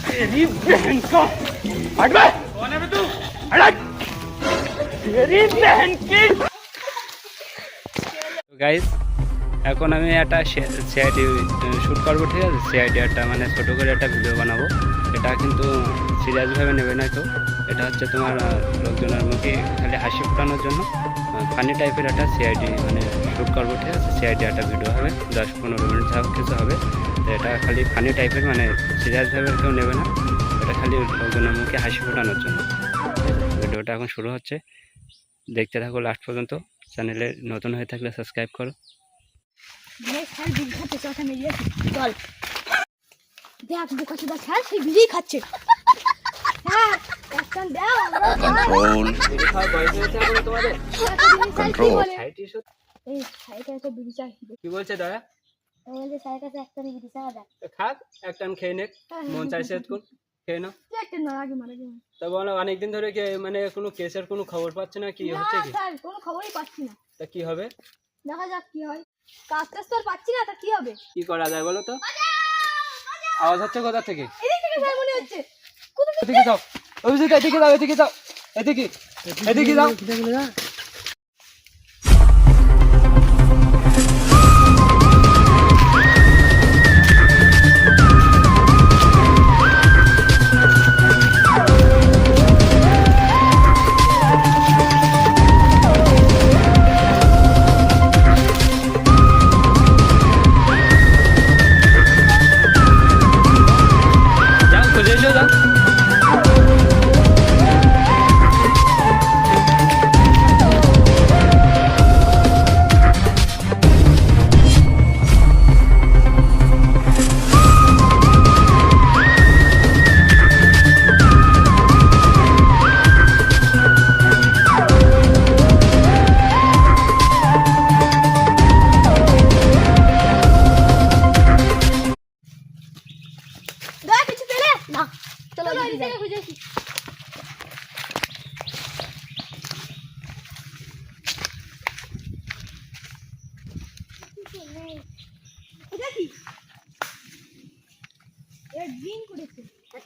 तेरी बहन को हट बे। कौन है बे तू? हट तेरी बहन की। गाइस এখন আমি একটা সিআইডি শ্যুট করবো, ঠিক আছে? সিআইডি একটা মানে ছোটো করে একটা ভিডিও বানাবো। এটা কিন্তু সিরিয়াসভাবে নেবে না কেউ। এটা হচ্ছে তোমার লোকজনের মুখে খালি হাসি ফোটানোর জন্য ফানি টাইপের একটা সিআইডি মানে শ্যুট করবো, ঠিক আছে? সিআইডি একটা ভিডিও হবে 10-15 মিনিট যা কিছু হবে। তো এটা খালি ফানি টাইপের মানে সিরিয়াসভাবে কেউ নেবে না, এটা খালি লোকজনের মুখে হাসি ফোটানোর জন্য। ভিডিওটা এখন শুরু হচ্ছে, দেখতে থাকো লাস্ট পর্যন্ত। চ্যানেলে নতুন হয়ে থাকলে সাবস্ক্রাইব করো। চল দেখ বোকা চোদা ছাড়, সেই বিড়ি খাচ্ছে। হ্যাঁ কি বলছে দাদা? খাক একটা খেয়ে নে, মন চাইছে খেয়ে নাও। তা বলো অনেকদিন ধরে মানে কোনো কেসের কোনো খবর পাচ্ছে না, কি হচ্ছে কি? কোনো খবরই পাচ্ছি না। তা কি হবে? দেখা যাক কি হয়। কাজ টাজ তো আর পাচ্ছি না, তা কি হবে? কি করা যায় বলো তো? আওয়াজ হচ্ছে কোথা থেকে? এদিক থেকে যায় মনে হচ্ছে। এদিকে যাও অভিজিৎ, এদিকে যাও, এদিকে যাও, এদিকে এদিকে যাও।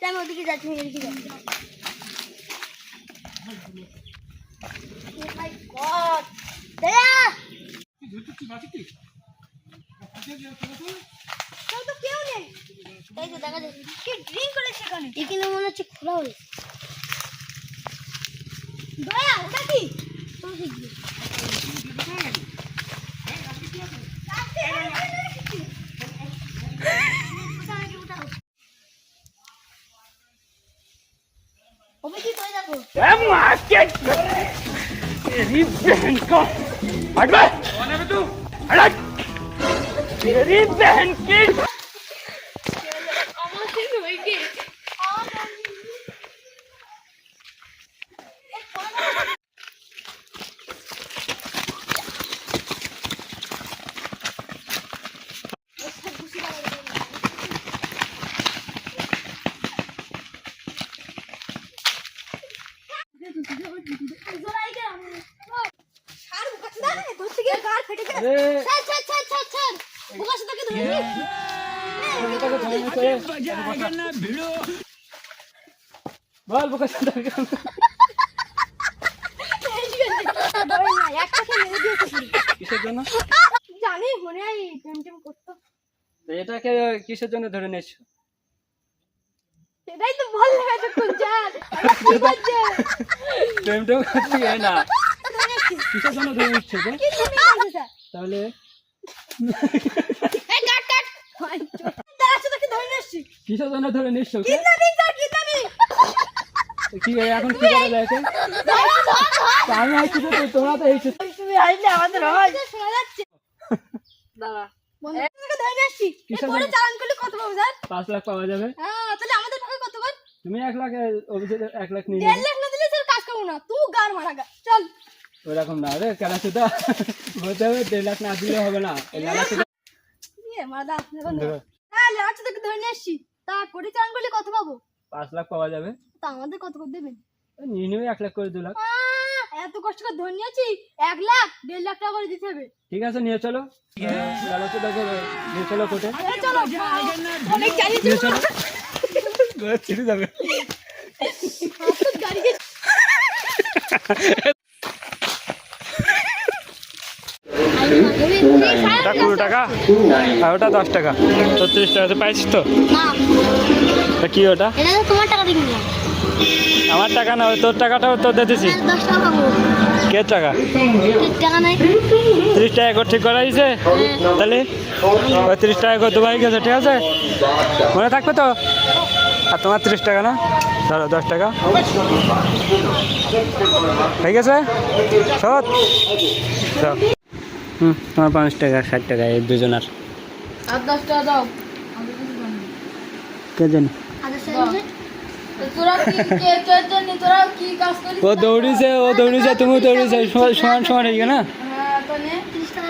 আমি ওদিকে যাচ্ছি, এদিকে যাচ্ছি। কেউ নেই, তাই তো দেখা যাচ্ছে কি ড্রিঙ্ক করেছে এখানে। এখানে মনে হচ্ছে খোলা হয়েছে। দয়া ওটা কি? तेरी बहन को हट बे। कौन है बे तू? हट तेरी बहन की। বল বোকা চোদা কিসের জন্য জানি মনে হয় টেমটেম করতো। এটাকে কিসের জন্য ধরে নিয়েছো? সেটাই তো বল না এতক্ষণ যান। টেমটেম করতে না, কিসের জন্য ধরে নিচ্ছ? তাহলে কিসের জন্য ধরে নিচ্ছ? কি এখন কি করা যায়? আমি আইছি তো তোমরা তো এইছো। তুমি আইলে আমাদের হয় শোনা যাচ্ছে বাবা। চালান করলে কত পাবো স্যার? 5 লাখ পাওয়া যাবে। হ্যাঁ তাহলে আমাদের ভাগে কত কর? তুমি 1 লাখ অভিজিৎ 1 লাখ নিয়ে 1.5 লাখ না দিলে স্যার কাজ করব না। তুই গার মারা গা চল। ওরকম না রে, কেন সেটা বলতে হবে 1.5 লাখ না দিলে হবে না। 1 লাখ ইয়ে মাদা আপনি হ্যাঁ আচ্ছা তোকে ধরে নিয়ে আসছি। তা করে চালান করলে কত পাবো? 5 লাখ পাওয়া যাবে। তা আমাদের কত করে দেবেন? নিয়ে নেবে 1 লাখ করে 2 লাখ। এত কষ্ট করে ধনিয়েছি 1 লাখ 1.5 লাখ টাকা করে দিতে হবে। ঠিক আছে নিয়ে চলো তো দেখো নিয়ে চলো কোটে চলো অনেক চালিয়েছি নিয়ে চলো চিড়ে যাবে গাড়িকে ওটা 20 টাকা আর ওটা 10 টাকা 36 টাকা তো পাইছিস তো না তা কি ওটা এটা তো তোমার টাকা দিবি না আমার টাকা না ওই তোর টাকাটাও তো দিতেছি 10 টাকা পাবো কে টাকা টাকা নাই 30 টাকা করে ঠিক করা হয়েছে তাহলে ওই 30 টাকা করে দুবাই গেছে ঠিক আছে মনে থাকবে তো আর তোমার 30 টাকা না ধরো 10 টাকা ঠিক আছে সৎ তোমার 5 টাকা 60 টাকা এই দুজনের আর 10 টাকা দাও কে জানি তোরা কি কাজ করিস ও দৌড়িছে তুমিও দৌড়িছে সমান সমান হয়ে গেল না হ্যাঁ তো নে 30 টাকা